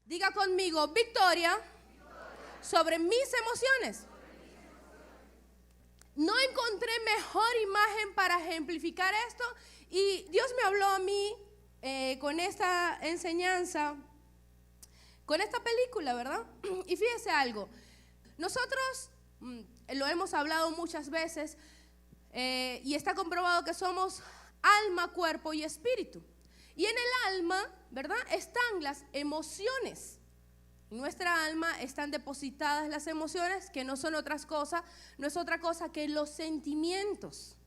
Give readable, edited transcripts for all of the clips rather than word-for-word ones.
Diga conmigo, victoria sobre mis emociones. No encontré mejor imagen para ejemplificar esto y Dios me habló a mí con esta enseñanza, con esta película, ¿verdad? Y fíjese algo, nosotros lo hemos hablado muchas veces y está comprobado que somos alma, cuerpo y espíritu. Y en el alma, ¿verdad?, están las emociones. En nuestra alma están depositadas las emociones, que no son otras cosas, no es otra cosa que los sentimientos.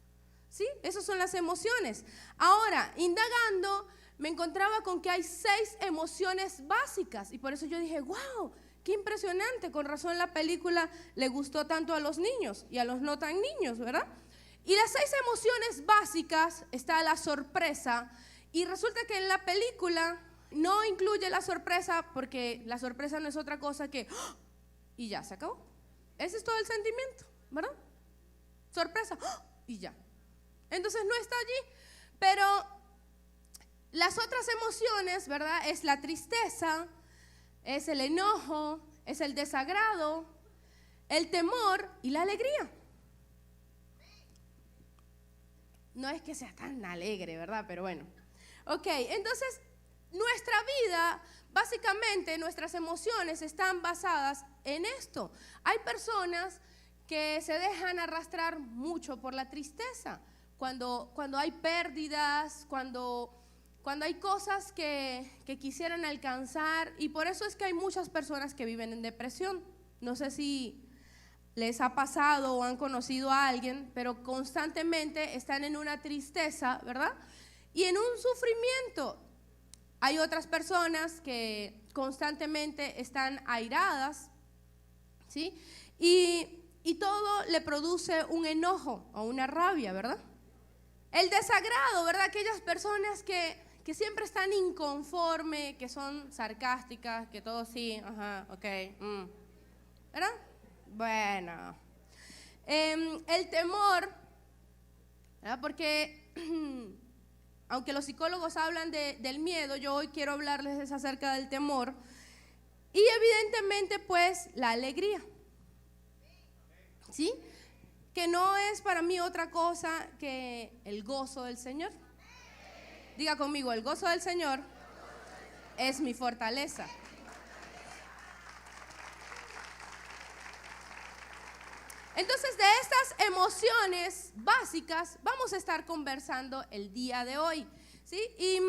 ¿Sí? Esas son las emociones. Ahora, indagando, me encontraba con que hay 6 emociones básicas. Y por eso yo dije, wow, qué impresionante. Con razón la película le gustó tanto a los niños y a los no tan niños, ¿verdad? Y las 6 emociones básicas está la sorpresa. Y resulta que en la película no incluye la sorpresa, porque la sorpresa no es otra cosa que ¡oh! Y ya, se acabó. Ese es todo el sentimiento, ¿verdad? Sorpresa, ¡oh! Y ya. Entonces no está allí. Pero las otras emociones, ¿verdad? Es la tristeza, es el enojo, es el desagrado, el temor y la alegría. No es que sea tan alegre, ¿verdad? Pero bueno. Ok, entonces nuestra vida, básicamente nuestras emociones están basadas en esto. Hay personas que se dejan arrastrar mucho por la tristeza, cuando hay pérdidas, cuando hay cosas que quisieran alcanzar, y por eso es que hay muchas personas que viven en depresión. No sé si les ha pasado o han conocido a alguien, pero constantemente están en una tristeza, ¿verdad? Y en un sufrimiento. Hay otras personas que constantemente están airadas, ¿sí? Y todo le produce un enojo o una rabia, ¿verdad? El desagrado, ¿verdad? Aquellas personas que siempre están inconformes, que son sarcásticas, que todo sí, ajá, ok, ¿verdad? Bueno. El temor, ¿verdad? Porque aunque los psicólogos hablan del miedo, yo hoy quiero hablarles acerca del temor. Y evidentemente, pues, la alegría. ¿Sí? Que no es para mí otra cosa que el gozo del Señor. Diga conmigo, el gozo del Señor es mi fortaleza. Entonces, de estas emociones básicas vamos a estar conversando el día de hoy, ¿sí? Y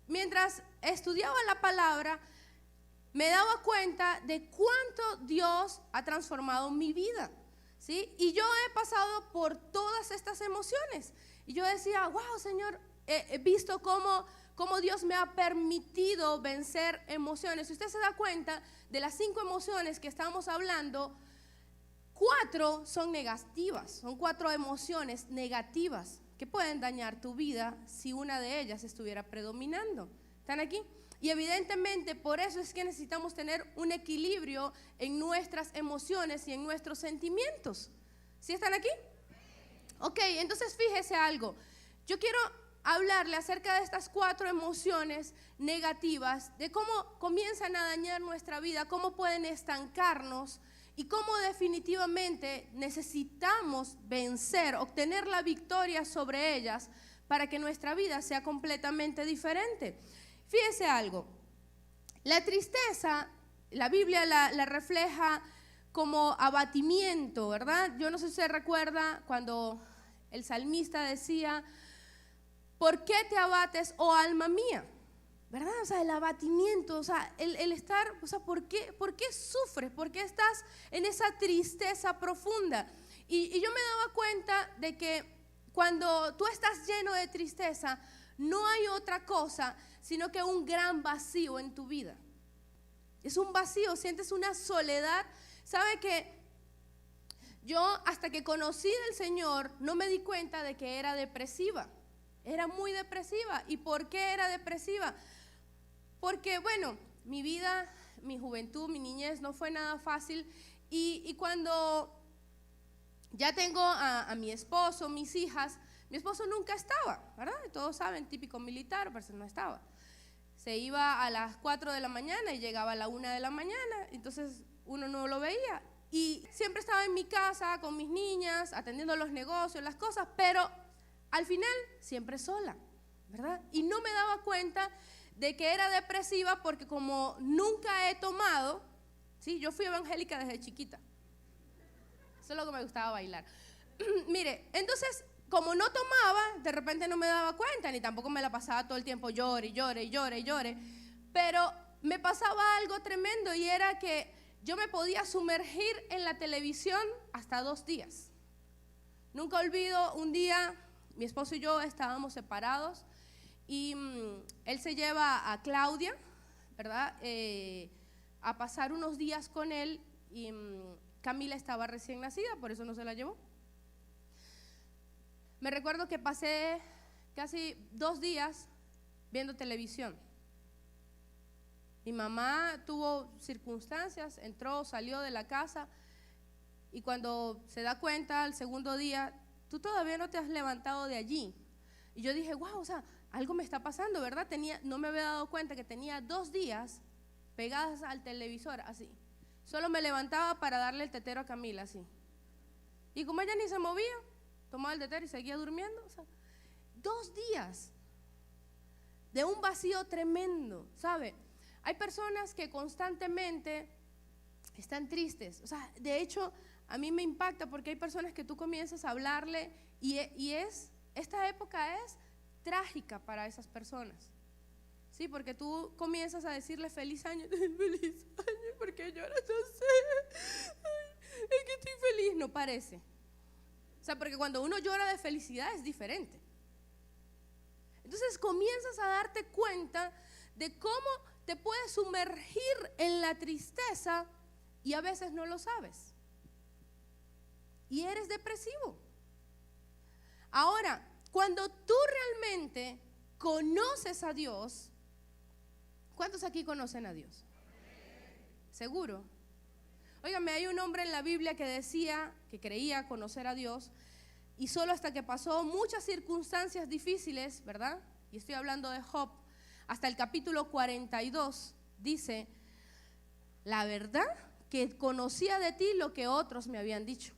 mientras estudiaba la palabra, me daba cuenta de cuánto Dios ha transformado mi vida, ¿sí? Y yo he pasado por todas estas emociones. Y yo decía, wow, Señor, he visto cómo Dios me ha permitido vencer emociones. Si usted se da cuenta, de las 5 emociones que estamos hablando, 4 son negativas, son 4 emociones negativas que pueden dañar tu vida si una de ellas estuviera predominando. ¿Están aquí? Y evidentemente por eso es que necesitamos tener un equilibrio en nuestras emociones y en nuestros sentimientos. ¿Sí están aquí? Ok, entonces fíjese algo. Yo quiero hablarle acerca de estas 4 emociones negativas, de cómo comienzan a dañar nuestra vida, cómo pueden estancarnos y cómo definitivamente necesitamos vencer, obtener la victoria sobre ellas para que nuestra vida sea completamente diferente. Fíjese algo, la tristeza, la Biblia la refleja como abatimiento, ¿verdad? Yo no sé si se recuerda cuando el salmista decía, ¿por qué te abates, oh alma mía? ¿Verdad? O sea, el abatimiento, o sea, el estar, o sea, ¿por qué sufres? ¿Por qué estás en esa tristeza profunda? Y yo me daba cuenta de que cuando tú estás lleno de tristeza, no hay otra cosa sino que un gran vacío en tu vida. Es un vacío, sientes una soledad. ¿Sabe que yo hasta que conocí del Señor no me di cuenta de que era depresiva? Era muy depresiva. ¿Y por qué era depresiva? Porque, bueno, mi vida, mi juventud, mi niñez no fue nada fácil. Y cuando ya tengo a mi esposo, mis hijas, mi esposo nunca estaba, ¿verdad? Todos saben, típico militar, pero no estaba. se iba a las 4 de la mañana y llegaba a la 1 de la mañana, entonces uno no lo veía. Y siempre estaba en mi casa con mis niñas, atendiendo los negocios, las cosas, pero al final siempre sola, ¿verdad? Y no me daba cuenta de que era depresiva porque como nunca he tomado, ¿sí? Yo fui evangélica desde chiquita. Eso es lo que me gustaba bailar. Mire, entonces, como no tomaba, de repente no me daba cuenta, ni tampoco me la pasaba todo el tiempo llore, pero me pasaba algo tremendo y era que yo me podía sumergir en la televisión hasta 2 días. Nunca olvido un día, mi esposo y yo estábamos separados y él se lleva a Claudia, ¿verdad? A pasar unos días con él y Camila estaba recién nacida, por eso no se la llevó. Me recuerdo que pasé casi 2 días viendo televisión. Mi mamá tuvo circunstancias, entró, salió de la casa y cuando se da cuenta al segundo día, tú todavía no te has levantado de allí. Y yo dije, wow, o sea, algo me está pasando, ¿verdad? No me había dado cuenta que tenía 2 días pegadas al televisor, así. Solo me levantaba para darle el tetero a Camila, así. Y como ella ni se movía, tomaba el tetero y seguía durmiendo. O sea, 2 días de un vacío tremendo, ¿sabe? Hay personas que constantemente están tristes. O sea, de hecho, a mí me impacta porque hay personas que tú comienzas a hablarle y esta época es trágica para esas personas. Sí, porque tú comienzas a decirle feliz año, ¿por qué lloras? No sé, es que estoy feliz, no parece. O sea, porque cuando uno llora de felicidad es diferente. Entonces comienzas a darte cuenta de cómo te puedes sumergir en la tristeza y a veces no lo sabes. Y eres depresivo. Ahora, cuando tú realmente conoces a Dios, ¿cuántos aquí conocen a Dios? ¿Seguro? Óigame, hay un hombre en la Biblia que decía que creía conocer a Dios y solo hasta que pasó muchas circunstancias difíciles, ¿verdad? Y estoy hablando de Job, hasta el capítulo 42 dice, la verdad que conocía de ti lo que otros me habían dicho,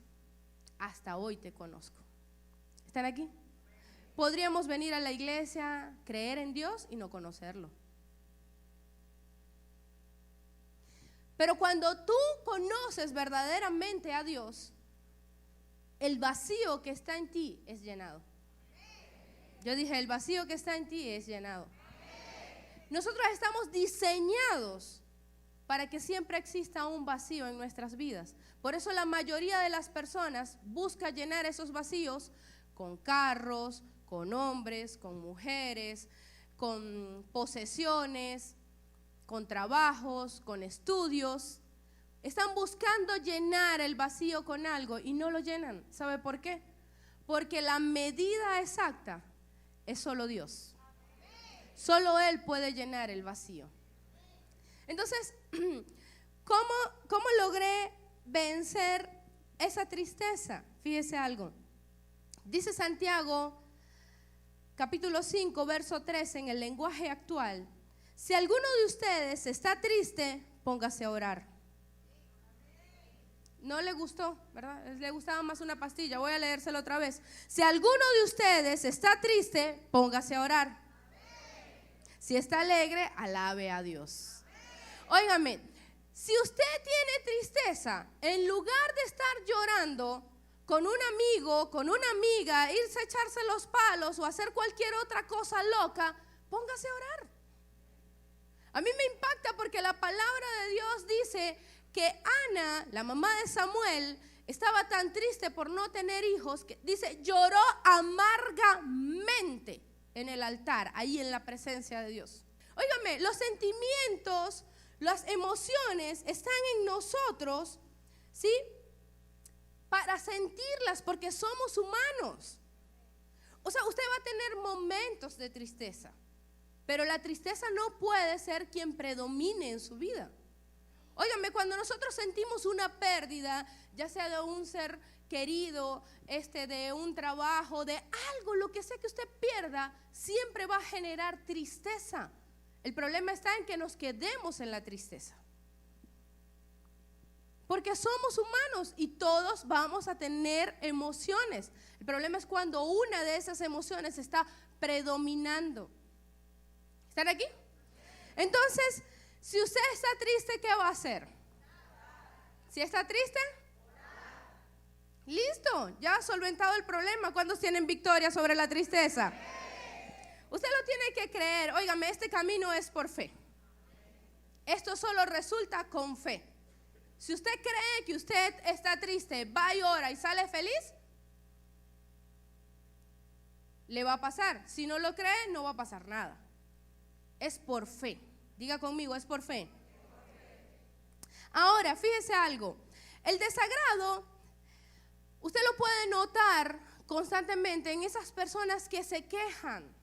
hasta hoy te conozco. ¿Están aquí? Podríamos venir a la iglesia, creer en Dios y no conocerlo. Pero cuando tú conoces verdaderamente a Dios, el vacío que está en ti es llenado. Yo dije, el vacío que está en ti es llenado. Nosotros estamos diseñados para que siempre exista un vacío en nuestras vidas. Por eso la mayoría de las personas busca llenar esos vacíos con carros, con hombres, con mujeres, con posesiones, con trabajos, con estudios. Están buscando llenar el vacío con algo y no lo llenan. ¿Sabe por qué? Porque la medida exacta es solo Dios. Solo Él puede llenar el vacío. Entonces, ¿cómo logré vencer esa tristeza? Fíjese algo. Dice Santiago, capítulo 5, verso 13, en el lenguaje actual. Si alguno de ustedes está triste, póngase a orar. No le gustó, ¿verdad? Le gustaba más una pastilla. Voy a leérselo otra vez. Si alguno de ustedes está triste, póngase a orar. Si está alegre, alabe a Dios. Óigame, si usted tiene tristeza, en lugar de estar llorando con un amigo, con una amiga, irse a echarse los palos o hacer cualquier otra cosa loca, póngase a orar. A mí me impacta porque la palabra de Dios dice que Ana, la mamá de Samuel, estaba tan triste por no tener hijos que dice, lloró amargamente en el altar, ahí en la presencia de Dios. Óigame, los sentimientos, las emociones están en nosotros, ¿sí? Para sentirlas porque somos humanos. O sea, usted va a tener momentos de tristeza, pero la tristeza no puede ser quien predomine en su vida. Óigame, cuando nosotros sentimos una pérdida, ya sea de un ser querido, de un trabajo, de algo, lo que sea que usted pierda, siempre va a generar tristeza. El problema está en que nos quedemos en la tristeza. Porque somos humanos y todos vamos a tener emociones. El problema es cuando una de esas emociones está predominando. ¿Están aquí? Entonces, si usted está triste, ¿qué va a hacer? Si está triste, listo, ya ha solventado el problema. ¿Cuántos tienen victoria sobre la tristeza? Usted lo tiene que creer. Óigame, este camino es por fe. Esto solo resulta con fe. Si usted cree que usted está triste, va y ora y sale feliz, le va a pasar. Si no lo cree, no va a pasar nada. Es por fe. Diga conmigo, es por fe. Ahora, fíjese algo. El desagrado, usted lo puede notar constantemente en esas personas que se quejan,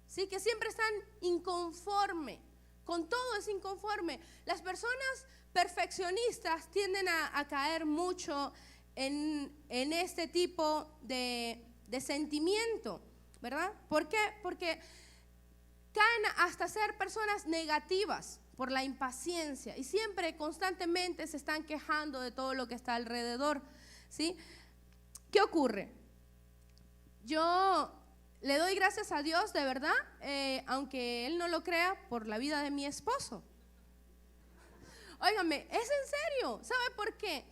¿sí? Que siempre están inconformes. Con todo es inconforme. Las personas perfeccionistas tienden a caer mucho en este tipo de sentimiento, ¿verdad? ¿Por qué? Porque caen hasta ser personas negativas por la impaciencia y siempre constantemente se están quejando de todo lo que está alrededor, ¿sí? ¿Qué ocurre? Yo le doy gracias a Dios, de verdad, aunque Él no lo crea, por la vida de mi esposo. Óigame, es en serio. ¿Sabe por qué?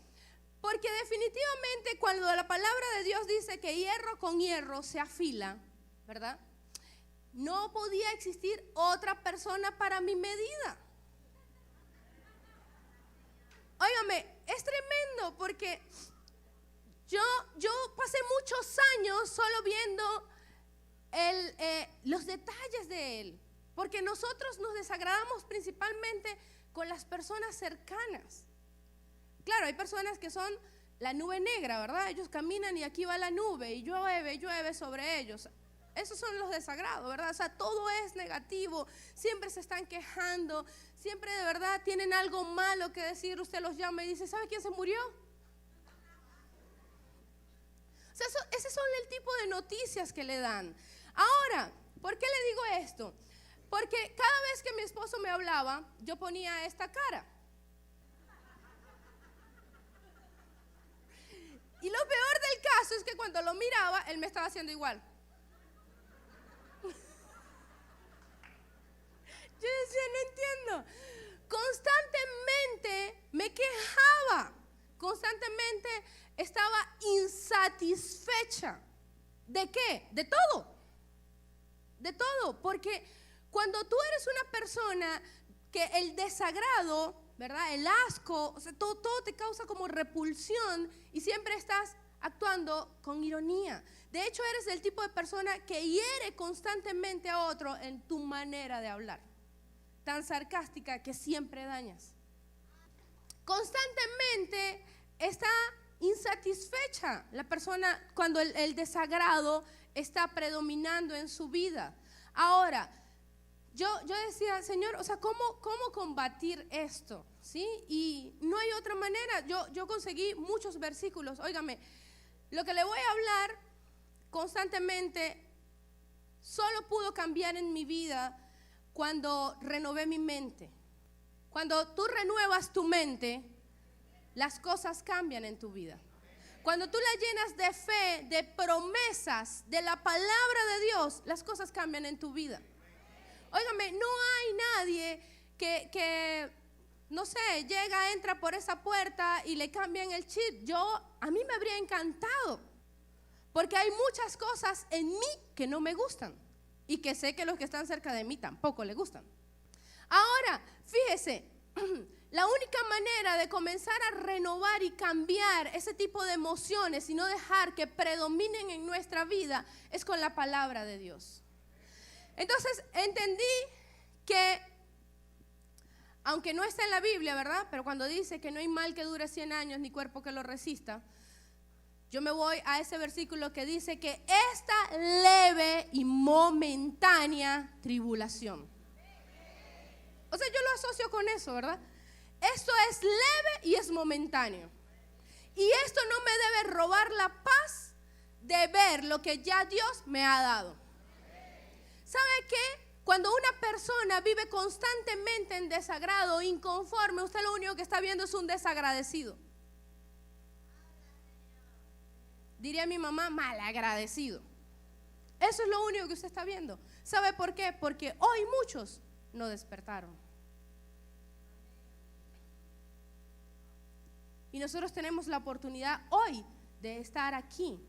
Porque definitivamente cuando la palabra de Dios dice que hierro con hierro se afila, ¿verdad? No podía existir otra persona para mi medida. Óigame, es tremendo porque yo pasé muchos años solo viendo los detalles de Él, porque nosotros nos desagradamos principalmente con las personas cercanas. Claro, hay personas que son la nube negra, ¿verdad? Ellos caminan y aquí va la nube y llueve sobre ellos. Esos son los desagrados, ¿verdad? O sea, todo es negativo, siempre se están quejando, siempre de verdad tienen algo malo que decir. Usted los llama y dice, ¿sabe quién se murió? O sea, ese son el tipo de noticias que le dan. Ahora, ¿por qué le digo esto? Porque cada vez que mi esposo me hablaba, yo ponía esta cara. Y lo peor del caso es que cuando lo miraba, él me estaba haciendo igual. Yo decía, no entiendo. Constantemente me quejaba. Constantemente estaba insatisfecha. ¿De qué? De todo. De todo. Porque cuando tú eres una persona que el desagrado, ¿verdad? El asco, o sea, todo te causa como repulsión y siempre estás actuando con ironía. De hecho, eres el tipo de persona que hiere constantemente a otro en tu manera de hablar. Tan sarcástica que siempre dañas. Constantemente está insatisfecha la persona cuando el desagrado está predominando en su vida. Ahora, yo decía, Señor, o sea, ¿cómo combatir esto? ¿Sí? Y no hay otra manera. Yo conseguí muchos versículos. Óigame, lo que le voy a hablar constantemente solo pudo cambiar en mi vida cuando renové mi mente. Cuando tú renuevas tu mente, las cosas cambian en tu vida. Cuando tú la llenas de fe, de promesas, de la palabra de Dios, las cosas cambian en tu vida. Óigame, no hay nadie que no sé, llega, entra por esa puerta y le cambian el chip. A mí me habría encantado, porque hay muchas cosas en mí que no me gustan y que sé que los que están cerca de mí tampoco le gustan. Ahora, fíjese, la única manera de comenzar a renovar y cambiar ese tipo de emociones y no dejar que predominen en nuestra vida es con la palabra de Dios. Entonces entendí que, aunque no está en la Biblia, ¿verdad? Pero cuando dice que no hay mal que dure 100 años ni cuerpo que lo resista, yo me voy a ese versículo que dice que esta leve y momentánea tribulación. O sea, yo lo asocio con eso, ¿verdad? Esto es leve y es momentáneo. Y esto no me debe robar la paz de ver lo que ya Dios me ha dado. ¿Sabe qué? Cuando una persona vive constantemente en desagrado, inconforme, usted lo único que está viendo es un desagradecido. Diría mi mamá, malagradecido. Eso es lo único que usted está viendo. ¿Sabe por qué? Porque hoy muchos no despertaron. Y nosotros tenemos la oportunidad hoy de estar aquí,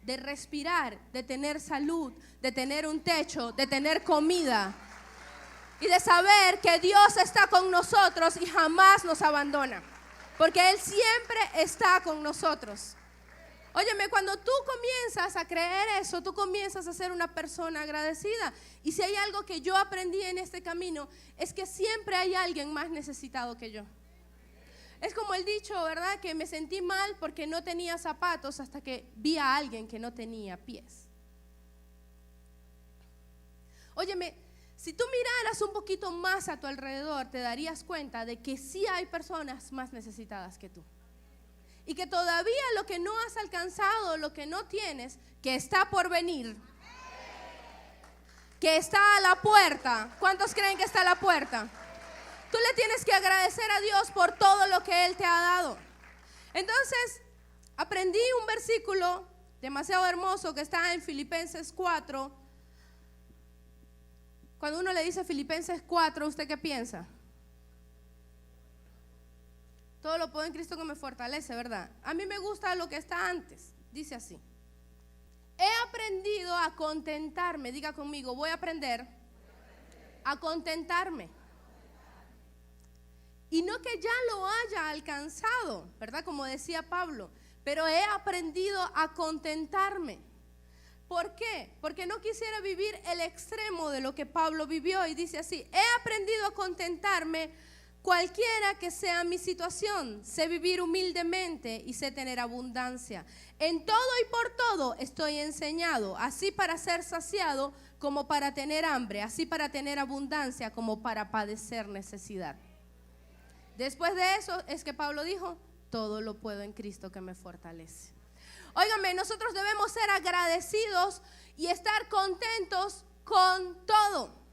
de respirar, de tener salud, de tener un techo, de tener comida y de saber que Dios está con nosotros y jamás nos abandona, porque Él siempre está con nosotros. Óyeme, cuando tú comienzas a creer eso, tú comienzas a ser una persona agradecida. Y si hay algo que yo aprendí en este camino, es que siempre hay alguien más necesitado que yo. Es como el dicho, ¿verdad? Que me sentí mal porque no tenía zapatos hasta que vi a alguien que no tenía pies. Óyeme, si tú miraras un poquito más a tu alrededor, te darías cuenta de que sí hay personas más necesitadas que tú. Y que todavía lo que no has alcanzado, lo que no tienes, que está por venir, que está a la puerta. ¿Cuántos creen que está a la puerta? Tú le tienes que agradecer a Dios por todo lo que Él te ha dado. Entonces, aprendí un versículo demasiado hermoso que está en Filipenses 4. Cuando uno le dice Filipenses 4, ¿usted qué piensa? Todo lo puedo en Cristo que me fortalece, ¿verdad? A mí me gusta lo que está antes. Dice así: he aprendido a contentarme. Diga conmigo, voy a aprender a contentarme. Y no que ya lo haya alcanzado, ¿verdad? Como decía Pablo, pero he aprendido a contentarme. ¿Por qué? Porque no quisiera vivir el extremo de lo que Pablo vivió. Y dice así: he aprendido a contentarme cualquiera que sea mi situación. Sé vivir humildemente y sé tener abundancia. En todo y por todo estoy enseñado, así para ser saciado como para tener hambre, así para tener abundancia como para padecer necesidad. Después de eso es que Pablo dijo: todo lo puedo en Cristo que me fortalece. Óigame, nosotros debemos ser agradecidos y estar contentos con todo.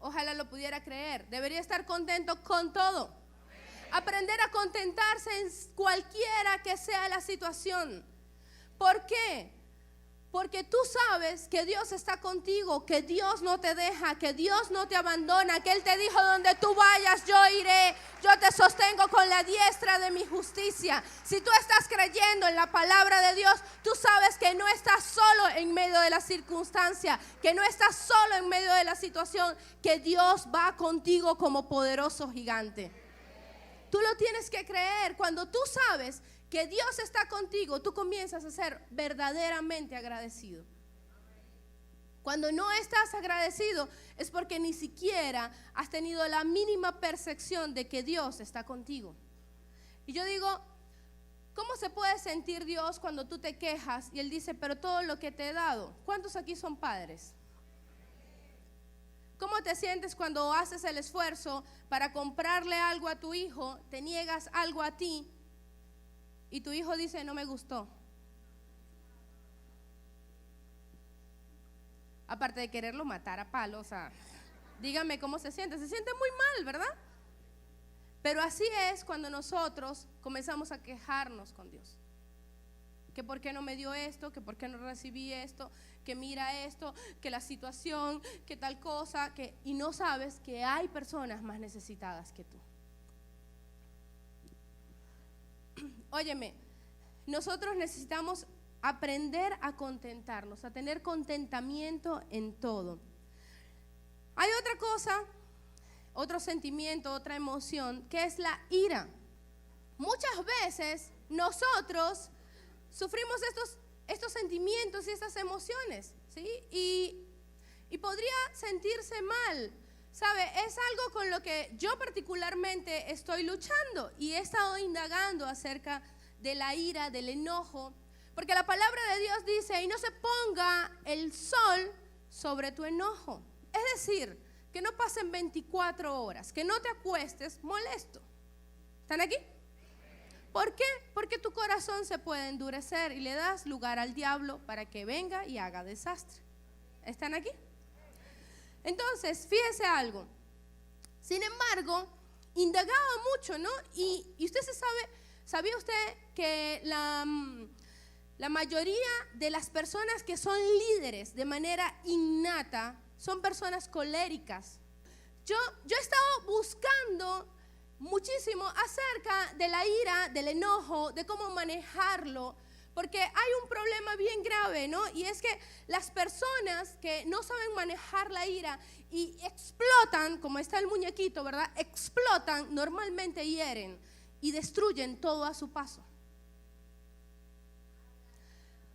Ojalá lo pudiera creer. Debería estar contento con todo. Aprender a contentarse en cualquiera que sea la situación. ¿Por qué? Porque tú sabes que Dios está contigo, que Dios no te deja, que Dios no te abandona, que Él te dijo: donde tú vayas yo iré, yo te sostengo con la diestra de mi justicia. Si tú estás creyendo en la palabra de Dios, tú sabes que no estás solo en medio de la circunstancia, que no estás solo en medio de la situación, que Dios va contigo como poderoso gigante. Tú lo tienes que creer. Cuando tú sabes que Dios está contigo, tú comienzas a ser verdaderamente agradecido. Cuando no estás agradecido es porque ni siquiera has tenido la mínima percepción de que Dios está contigo. Y yo digo, ¿cómo se puede sentir Dios cuando tú te quejas y Él dice: pero todo lo que te he dado? ¿Cuántos aquí son padres? ¿Cómo te sientes cuando haces el esfuerzo para comprarle algo a tu hijo, te niegas algo a ti y tu hijo dice: no me gustó? Aparte de quererlo matar a palos, o sea, dígame cómo se siente. Se siente muy mal, ¿verdad? Pero así es cuando nosotros comenzamos a quejarnos con Dios. Que por qué no me dio esto, que por qué no recibí esto, que mira esto, que la situación, que tal cosa, y no sabes que hay personas más necesitadas que tú. Óyeme, nosotros necesitamos aprender a contentarnos, a tener contentamiento en todo. Hay otra cosa, otro sentimiento, otra emoción, que es la ira. Muchas veces nosotros sufrimos estos sentimientos y estas emociones, ¿sí? Y podría sentirse mal, ¿sabe? Es algo con lo que yo particularmente estoy luchando y he estado indagando acerca de la ira, del enojo, porque la palabra de Dios dice: y no se ponga el sol sobre tu enojo. Es decir, que no pasen 24 horas, que no te acuestes molesto. ¿Están aquí? ¿Por qué? Porque tu corazón se puede endurecer y le das lugar al diablo para que venga y haga desastre. ¿Están aquí? Entonces, fíjese algo. Sin embargo, indagaba mucho, ¿no? Y usted ¿sabía usted que la mayoría de las personas que son líderes de manera innata son personas coléricas? Yo he estado buscando muchísimo acerca de la ira, del enojo, de cómo manejarlo, porque hay un problema bien grave, ¿no? Y es que las personas que no saben manejar la ira y explotan, como está el muñequito, ¿verdad? Explotan, normalmente hieren y destruyen todo a su paso.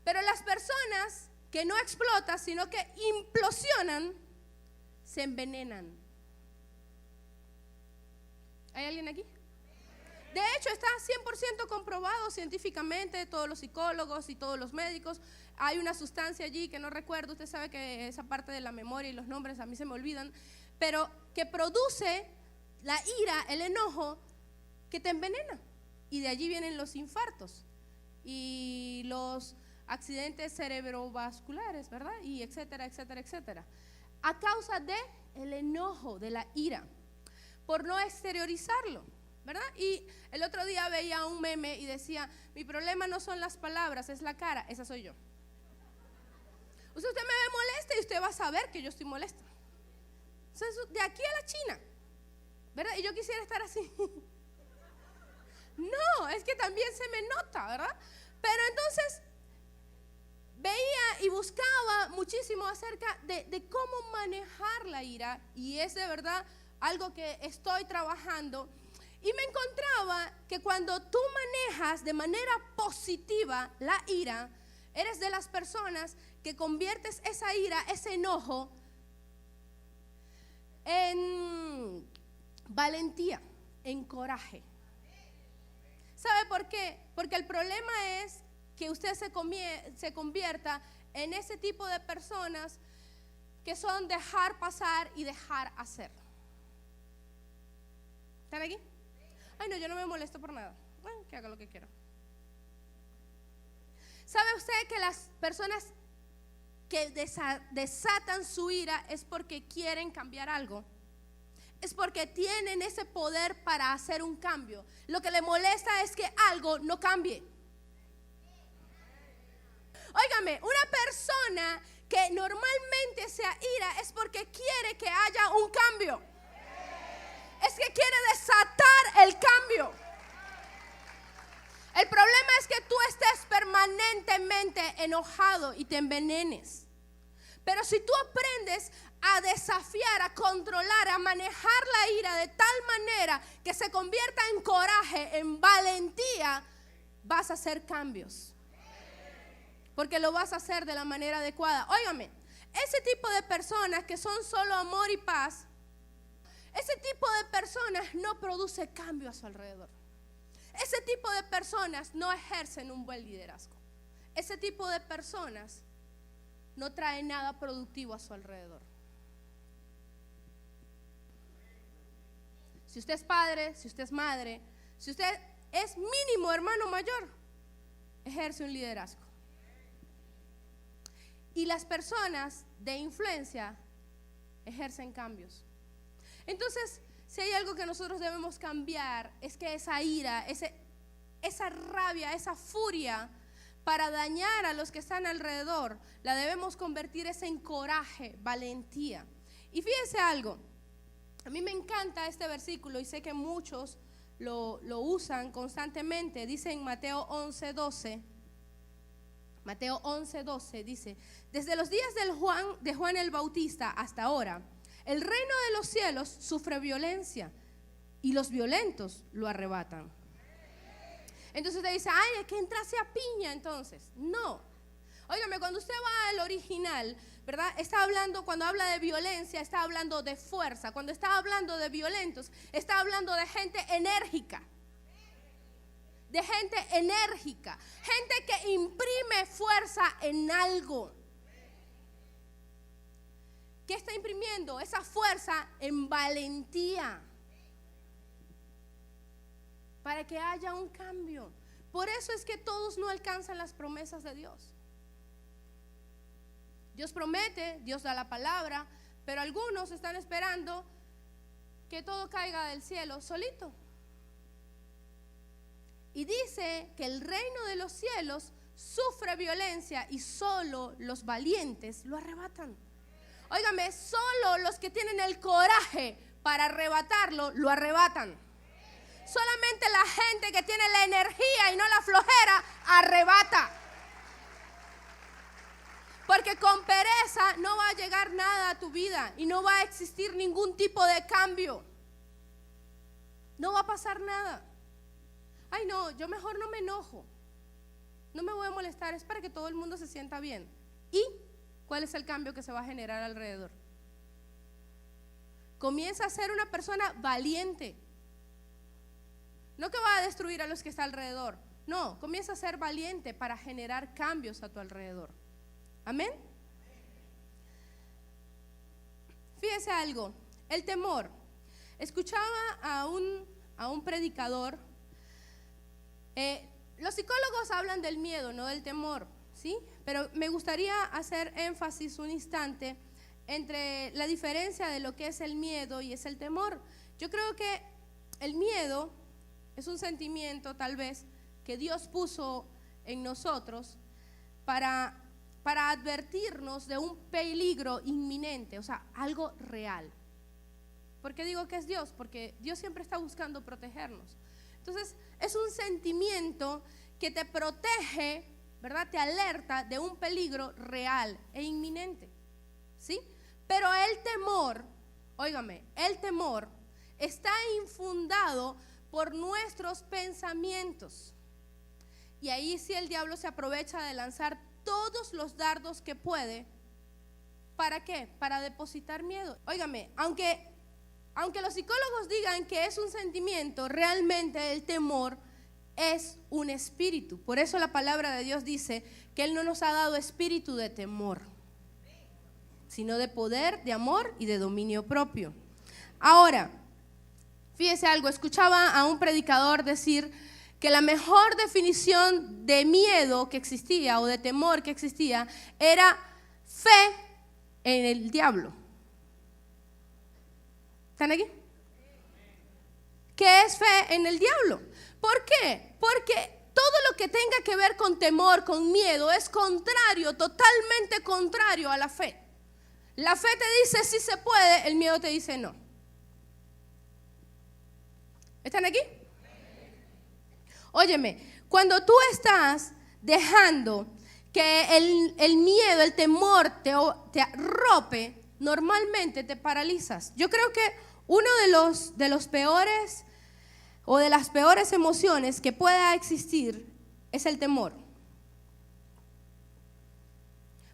Pero las personas que no explotan, sino que implosionan, se envenenan. ¿Hay alguien aquí? De hecho, está 100% comprobado científicamente, todos los psicólogos y todos los médicos. Hay una sustancia allí que no recuerdo, usted sabe que esa parte de la memoria y los nombres a mí se me olvidan, pero que produce la ira, el enojo, que te envenena. Y de allí vienen los infartos y los accidentes cerebrovasculares, ¿verdad? Y etcétera, etcétera, etcétera. A causa de el enojo, de la ira, por no exteriorizarlo, ¿verdad? Y el otro día veía un meme y decía, mi problema no son las palabras, es la cara. Esa soy yo. Usted me ve molesta y usted va a saber que yo estoy molesta. Entonces, de aquí a la China, ¿verdad? Y yo quisiera estar así. No, es que también se me nota, ¿verdad? Pero entonces veía y buscaba muchísimo acerca de cómo manejar la ira, y es de verdad algo que estoy trabajando. Y me encontraba que cuando tú manejas de manera positiva la ira, eres de las personas que conviertes esa ira, ese enojo, en valentía, en coraje. ¿Sabe por qué? Porque el problema es que usted se convierta en ese tipo de personas que son dejar pasar y dejar hacer. ¿Están aquí? Ay, no, yo no me molesto por nada. Bueno, que haga lo que quiera. ¿Sabe usted que las personas que desatan su ira es porque quieren cambiar algo? Es porque tienen ese poder para hacer un cambio. Lo que le molesta es que algo no cambie. Óigame, una persona que normalmente se ira es porque quiere que haya un cambio. Es que quiere desatar el cambio. El problema es que tú estés permanentemente enojado y te envenenes. Pero si tú aprendes a desafiar, a controlar, a manejar la ira de tal manera que se convierta en coraje, en valentía, vas a hacer cambios. Porque lo vas a hacer de la manera adecuada. Óigame, ese tipo de personas que son solo amor y paz, ese tipo de personas no produce cambio a su alrededor. Ese tipo de personas no ejercen un buen liderazgo. Ese tipo de personas no trae nada productivo a su alrededor. Si usted es padre, si usted es madre, si usted es mínimo hermano mayor, ejerce un liderazgo. Y las personas de influencia ejercen cambios. Entonces, si hay algo que nosotros debemos cambiar, es que esa ira, esa rabia, esa furia para dañar a los que están alrededor, la debemos convertir en coraje, valentía. Y fíjense algo, a mí me encanta este versículo y sé que muchos lo usan constantemente. Dice en Mateo 11:12, Mateo 11:12 dice, desde los días de Juan el Bautista hasta ahora, el reino de los cielos sufre violencia y los violentos lo arrebatan. Entonces usted dice, ay, es que entrase a piña entonces. No. Óigame, cuando usted va al original, ¿verdad? Está hablando, cuando habla de violencia, está hablando de fuerza. Cuando está hablando de violentos, está hablando de gente enérgica. De gente enérgica. Gente que imprime fuerza en algo. ¿Qué está imprimiendo? Esa fuerza en valentía. Para que haya un cambio. Por eso es que todos no alcanzan las promesas de Dios. Dios promete, Dios da la palabra, pero algunos están esperando que todo caiga del cielo solito. Y dice que el reino de los cielos sufre violencia y solo los valientes lo arrebatan. Óigame, solo los que tienen el coraje para arrebatarlo, lo arrebatan. Solamente la gente que tiene la energía y no la flojera, arrebata. Porque con pereza no va a llegar nada a tu vida y no va a existir ningún tipo de cambio. No va a pasar nada. Ay, no, yo mejor no me enojo. No me voy a molestar, es para que todo el mundo se sienta bien. ¿Y cuál es el cambio que se va a generar alrededor? Comienza a ser una persona valiente. No que va a destruir a los que están alrededor. No, comienza a ser valiente para generar cambios a tu alrededor. Amén. Fíjese algo, el temor. Escuchaba a un predicador. Los psicólogos hablan del miedo, no del temor, ¿sí? Pero me gustaría hacer énfasis un instante entre la diferencia de lo que es el miedo y es el temor. Yo creo que el miedo es un sentimiento tal vez que Dios puso en nosotros para advertirnos de un peligro inminente, o sea, algo real. ¿Por qué digo que es Dios? Porque Dios siempre está buscando protegernos. Entonces, es un sentimiento que te protege, ¿verdad? Te alerta de un peligro real e inminente, ¿sí? Pero el temor, óigame, el temor está infundado por nuestros pensamientos. Y ahí sí el diablo se aprovecha de lanzar todos los dardos que puede. ¿Para qué? Para depositar miedo. Óigame, aunque los psicólogos digan que es un sentimiento, realmente el temor es un espíritu. Por eso la palabra de Dios dice que Él no nos ha dado espíritu de temor, sino de poder, de amor y de dominio propio. Ahora, fíjese algo, escuchaba a un predicador decir que la mejor definición de miedo que existía o de temor que existía era fe en el diablo. ¿Están aquí? ¿Qué es fe en el diablo? ¿Por qué? Porque todo lo que tenga que ver con temor, con miedo, es contrario, totalmente contrario a la fe. La fe te dice sí se puede, el miedo te dice no. ¿Están aquí? Óyeme, cuando tú estás dejando que el miedo, el temor te arrope, normalmente te paralizas. Yo creo que uno de los peores o de las peores emociones que pueda existir es el temor.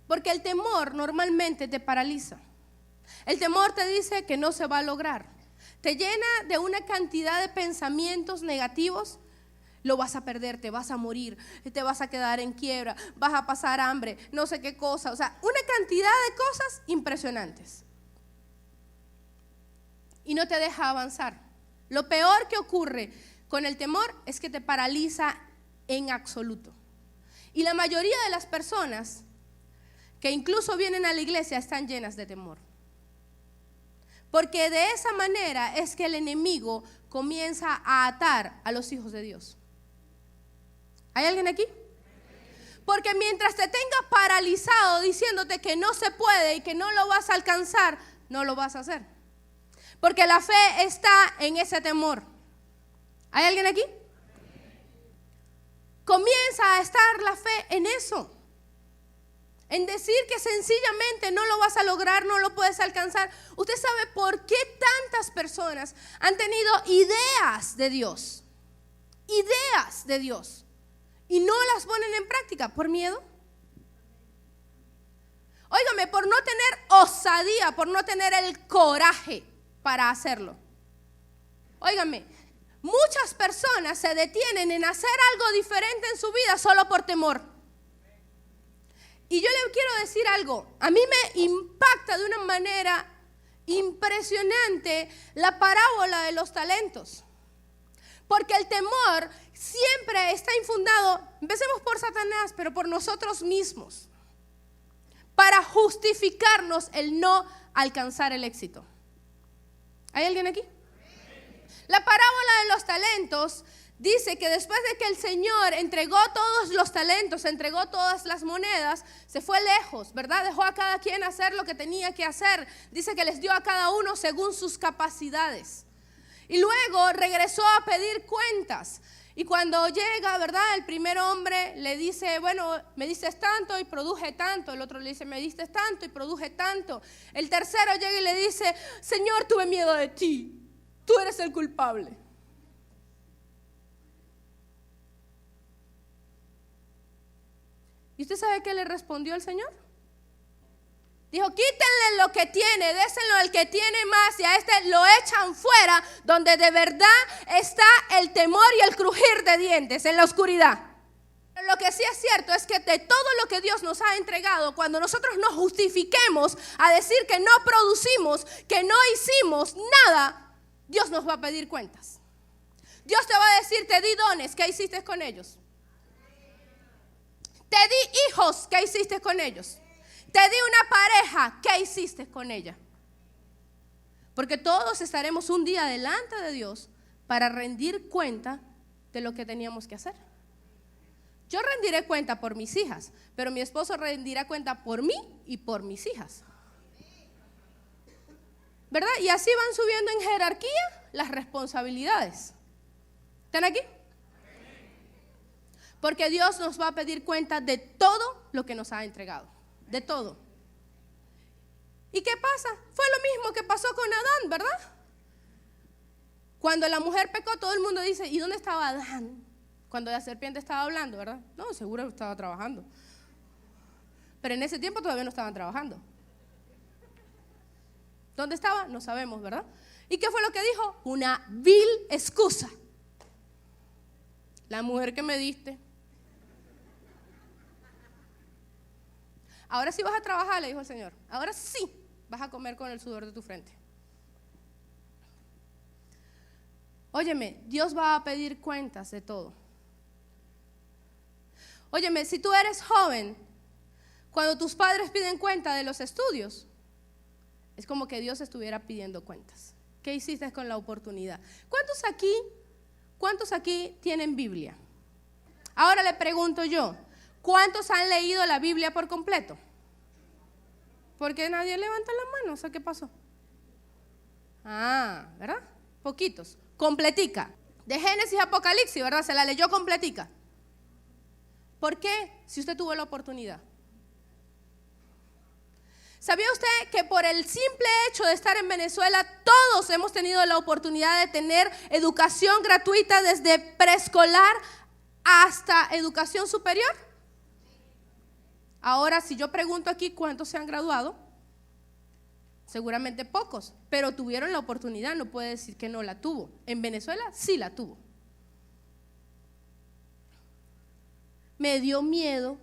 Porque el temor normalmente te paraliza. El temor te dice que no se va a lograr. Te llena de una cantidad de pensamientos negativos. Lo vas a perder, te vas a morir, te vas a quedar en quiebra, vas a pasar hambre, no sé qué cosa. O sea, una cantidad de cosas impresionantes. Y no te deja avanzar. Lo peor que ocurre con el temor es que te paraliza en absoluto. Y la mayoría de las personas que incluso vienen a la iglesia están llenas de temor. Porque de esa manera es que el enemigo comienza a atar a los hijos de Dios. ¿Hay alguien aquí? Porque mientras te tengas paralizado diciéndote que no se puede y que no lo vas a alcanzar, no lo vas a hacer. Porque la fe está en ese temor. ¿Hay alguien aquí? Comienza a estar la fe en eso. En decir que sencillamente no lo vas a lograr, no lo puedes alcanzar. Usted sabe por qué tantas personas han tenido ideas de Dios. Ideas de Dios. Y no las ponen en práctica por miedo. Óigame, por no tener osadía, por no tener el coraje para hacerlo. Óigame, muchas personas se detienen en hacer algo diferente en su vida solo por temor. Y yo le quiero decir algo, a mí me impacta de una manera impresionante la parábola de los talentos. Porque el temor siempre está infundado, empecemos por Satanás, pero por nosotros mismos. para justificarnos el no alcanzar el éxito. ¿Hay alguien aquí? La parábola de los talentos dice que después de que el Señor entregó todos los talentos, entregó todas las monedas, se fue lejos, ¿verdad? Dejó a cada quien hacer lo que tenía que hacer. Dice que les dio a cada uno según sus capacidades. Y luego regresó a pedir cuentas. Y cuando llega, ¿verdad? El primer hombre le dice, bueno, me diste tanto y produje tanto. El otro le dice, me diste tanto y produje tanto. El tercero llega y le dice, Señor, tuve miedo de ti. Tú eres el culpable. ¿Y usted sabe qué le respondió el Señor? Dijo, quítenle lo que tiene, désenlo al que tiene más y a este lo echan fuera, donde de verdad está el temor y el crujir de dientes, en la oscuridad. Pero lo que sí es cierto es que de todo lo que Dios nos ha entregado, cuando nosotros nos justifiquemos a decir que no producimos, que no hicimos nada, Dios nos va a pedir cuentas. Dios te va a decir, te di dones, ¿qué hiciste con ellos? Te di hijos, ¿qué hiciste con ellos? Te di una pareja, ¿qué hiciste con ella? Porque todos estaremos un día delante de Dios para rendir cuenta de lo que teníamos que hacer. Yo rendiré cuenta por mis hijas, pero mi esposo rendirá cuenta por mí y por mis hijas. ¿Verdad? Y así van subiendo en jerarquía las responsabilidades. ¿Están aquí? Porque Dios nos va a pedir cuenta de todo lo que nos ha entregado. De todo. ¿Y qué pasa? Fue lo mismo que pasó con Adán, ¿verdad? Cuando la mujer pecó, todo el mundo dice, ¿y dónde estaba Adán? Cuando la serpiente estaba hablando, ¿verdad? No, seguro estaba trabajando. Pero en ese tiempo todavía no estaban trabajando. ¿Dónde estaba? No sabemos, ¿verdad? ¿Y qué fue lo que dijo? Una vil excusa. La mujer que me diste. Ahora sí vas a trabajar, le dijo el Señor. Ahora sí vas a comer con el sudor de tu frente. Óyeme, Dios va a pedir cuentas de todo. Óyeme, si tú eres joven, cuando tus padres piden cuenta de los estudios, es como que Dios estuviera pidiendo cuentas. ¿Qué hiciste con la oportunidad? ¿Cuántos aquí tienen Biblia? Ahora le pregunto yo, ¿cuántos han leído la Biblia por completo? Porque nadie levanta la mano, o sea, ¿qué pasó? ¿Verdad? Poquitos. Completica. De Génesis a Apocalipsis, ¿verdad? Se la leyó completica. ¿Por qué? Si usted tuvo la oportunidad. ¿Sabía usted que por el simple hecho de estar en Venezuela, todos hemos tenido la oportunidad de tener educación gratuita desde preescolar hasta educación superior? Ahora, si yo pregunto aquí cuántos se han graduado, seguramente pocos, pero tuvieron la oportunidad, no puede decir que no la tuvo. En Venezuela sí la tuvo. Me dio miedo,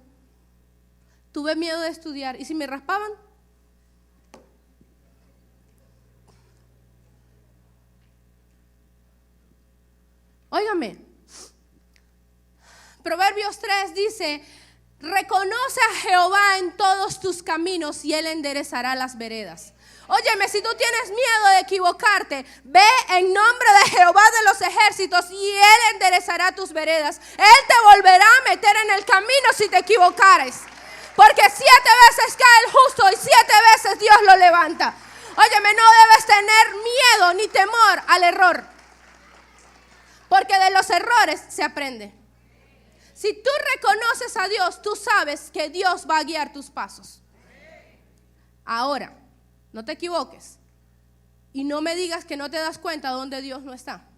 tuve miedo de estudiar, ¿y si me raspaban? Óigame, Proverbios 3 dice, reconoce a Jehová en todos tus caminos y Él enderezará las veredas. Óyeme, si tú tienes miedo de equivocarte, ve en nombre de Jehová de los ejércitos y Él enderezará tus veredas. Él te volverá a meter en el camino si te equivocares. Porque 7 veces cae el justo y 7 veces Dios lo levanta. Óyeme, no debes tener miedo ni temor al error. Porque de los errores se aprende. Si tú reconoces a Dios, tú sabes que Dios va a guiar tus pasos. Ahora, no te equivoques y no me digas que no te das cuenta dónde Dios no está.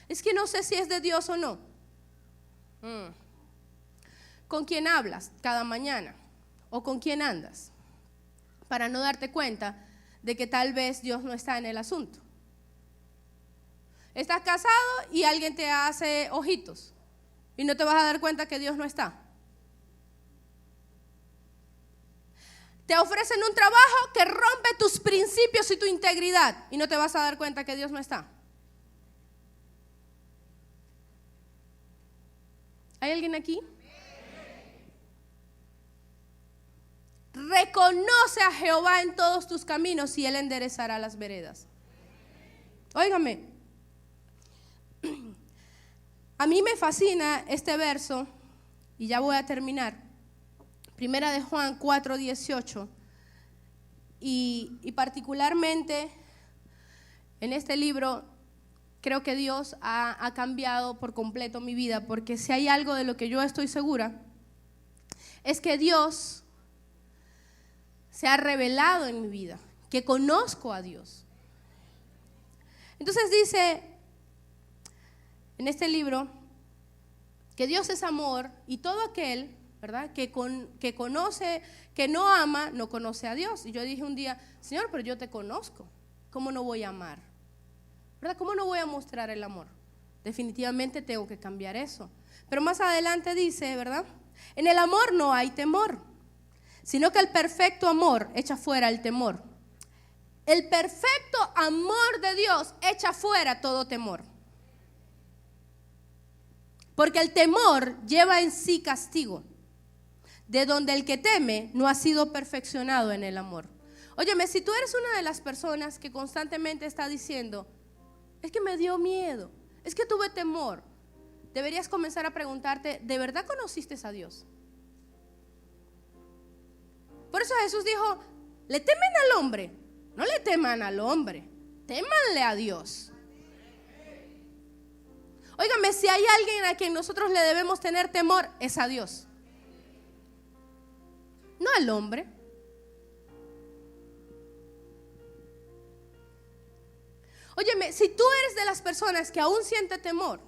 Es que no sé si es de Dios o no. ¿Con quién hablas cada mañana? ¿O con quién andas? Para no darte cuenta de que tal vez Dios no está en el asunto. Estás casado y alguien te hace ojitos y no te vas a dar cuenta que Dios no está. Te ofrecen un trabajo que rompe tus principios y tu integridad y no te vas a dar cuenta que Dios no está. ¿Hay alguien aquí? reconoce a Jehová en todos tus caminos y Él enderezará las veredas. Óigame, a mí me fascina este verso y ya voy a terminar. Primera de Juan 4:18 y particularmente en este libro creo que Dios ha cambiado por completo mi vida, porque si hay algo de lo que yo estoy segura es que Dios se ha revelado en mi vida, que conozco a Dios. Entonces dice en este libro que Dios es amor y todo aquel, ¿verdad?, que conoce, que no ama, no conoce a Dios. Y yo dije un día, Señor, pero yo te conozco, ¿cómo no voy a amar? ¿Verdad? ¿Cómo no voy a mostrar el amor? Definitivamente tengo que cambiar eso. Pero más adelante dice, ¿verdad?, en el amor no hay temor, sino que el perfecto amor echa fuera el temor. El perfecto amor de Dios echa fuera todo temor. Porque el temor lleva en sí castigo, de donde el que teme no ha sido perfeccionado en el amor. Óyeme, si tú eres una de las personas que constantemente está diciendo, es que me dio miedo, es que tuve temor, deberías comenzar a preguntarte, ¿de verdad conociste a Dios? Por eso Jesús dijo, le temen al hombre, no le teman al hombre, témanle a Dios. Óigame, si hay alguien a quien nosotros le debemos tener temor, es a Dios, no al hombre. Óyeme, si tú eres de las personas que aún siente temor,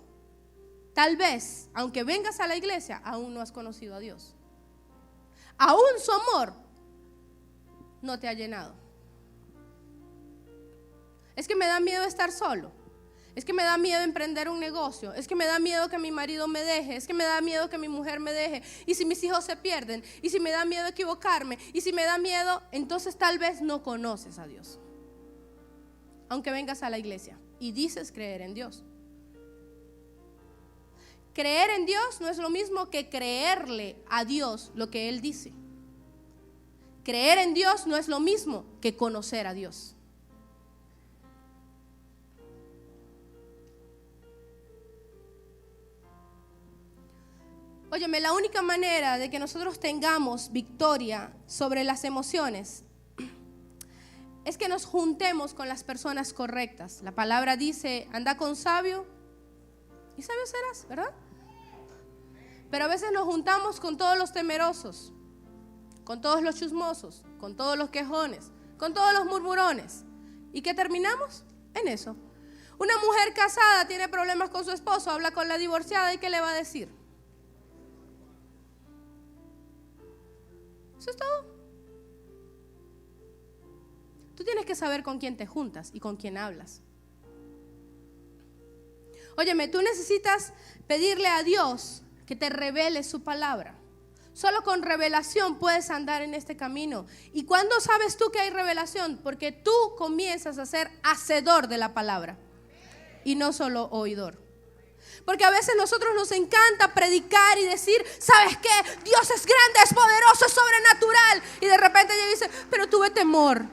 tal vez, aunque vengas a la iglesia, aún no has conocido a Dios. Aún su amor no te ha llenado. Es que me da miedo estar solo. Es que me da miedo emprender un negocio. Es que me da miedo que mi marido me deje. Es que me da miedo que mi mujer me deje. Y si mis hijos se pierden. Y si me da miedo equivocarme. Y si me da miedo, entonces tal vez no conoces a Dios. Aunque vengas a la iglesia y dices creer en Dios. Creer en Dios no es lo mismo que creerle a Dios lo que Él dice. Creer en Dios no es lo mismo que conocer a Dios. Óyeme, la única manera de que nosotros tengamos victoria sobre las emociones es que nos juntemos con las personas correctas. La palabra dice, anda con sabio y sabio serás, ¿verdad? Pero a veces nos juntamos con todos los temerosos, con todos los chismosos, con todos los quejones, con todos los murmurones. ¿Y qué terminamos? En eso. Una mujer casada tiene problemas con su esposo, habla con la divorciada y ¿qué le va a decir? Eso es todo. Tú tienes que saber con quién te juntas y con quién hablas. Óyeme, tú necesitas pedirle a Dios que te revele su palabra. Solo con revelación puedes andar en este camino. ¿Y cuándo sabes tú que hay revelación? Porque tú comienzas a ser hacedor de la palabra y no solo oidor. Porque a veces nosotros nos encanta predicar y decir, ¿sabes qué? Dios es grande, es poderoso, es sobrenatural. Y de repente ella dice, pero tuve temor.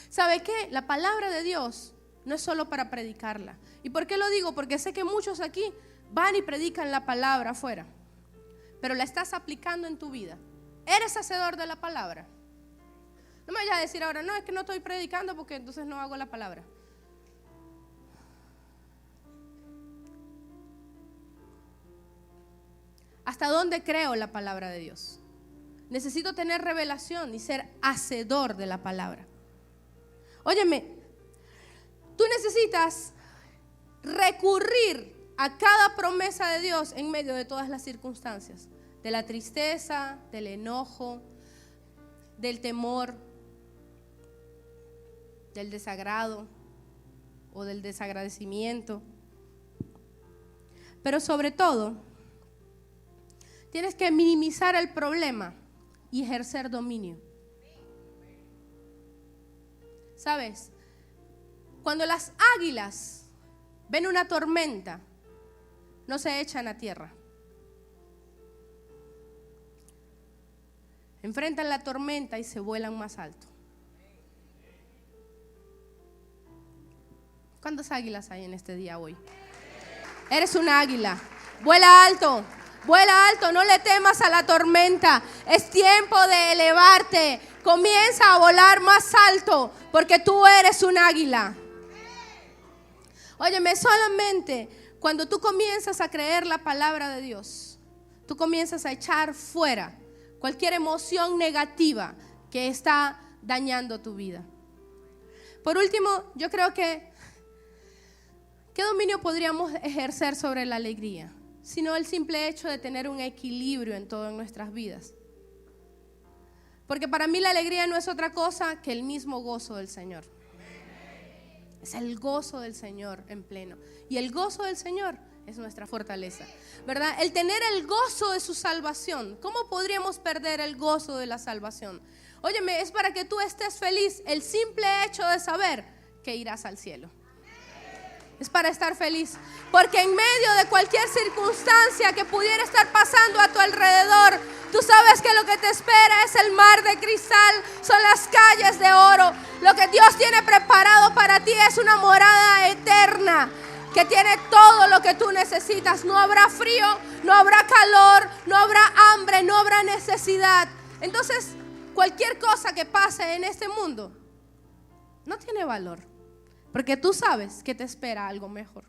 ¿Sabe qué? La palabra de Dios no es solo para predicarla. ¿Y por qué lo digo? Porque sé que muchos aquí van y predican la palabra afuera, pero la estás aplicando en tu vida. ¿Eres hacedor de la palabra? No me vayas a decir ahora, no, es que no estoy predicando porque entonces no hago la palabra. ¿Hasta dónde creo la palabra de Dios? Necesito tener revelación y ser hacedor de la palabra. Óyeme, tú necesitas recurrir a cada promesa de Dios en medio de todas las circunstancias, de la tristeza, del enojo, del temor, del desagrado o del desagradecimiento. Pero sobre todo, tienes que minimizar el problema y ejercer dominio. ¿Sabes? Cuando las águilas ven una tormenta, no se echan a tierra. enfrentan la tormenta y se vuelan más alto. ¿Cuántas águilas hay en este día hoy? Eres un águila. Vuela alto, no le temas a la tormenta. Es tiempo de elevarte. Comienza a volar más alto porque tú eres un águila. Óyeme, solamente cuando tú comienzas a creer la palabra de Dios, tú comienzas a echar fuera cualquier emoción negativa que está dañando tu vida. Por último, yo creo que ¿qué dominio podríamos ejercer sobre la alegría? Sino el simple hecho de tener un equilibrio en todas nuestras vidas. Porque para mí la alegría no es otra cosa que el mismo gozo del Señor. Es el gozo del Señor en pleno. Y el gozo del Señor es nuestra fortaleza, ¿verdad? El tener el gozo de su salvación. ¿Cómo podríamos perder el gozo de la salvación? Óyeme, es para que tú estés feliz el simple hecho de saber que irás al cielo. Es para estar feliz, porque en medio de cualquier circunstancia que pudiera estar pasando a tu alrededor, tú sabes que lo que te espera es el mar de cristal, son las calles de oro. Lo que Dios tiene preparado para ti es una morada eterna que tiene todo lo que tú necesitas. No habrá frío, no habrá calor, no habrá hambre, no habrá necesidad. Entonces, cualquier cosa que pase en este mundo no tiene valor. Porque tú sabes que te espera algo mejor.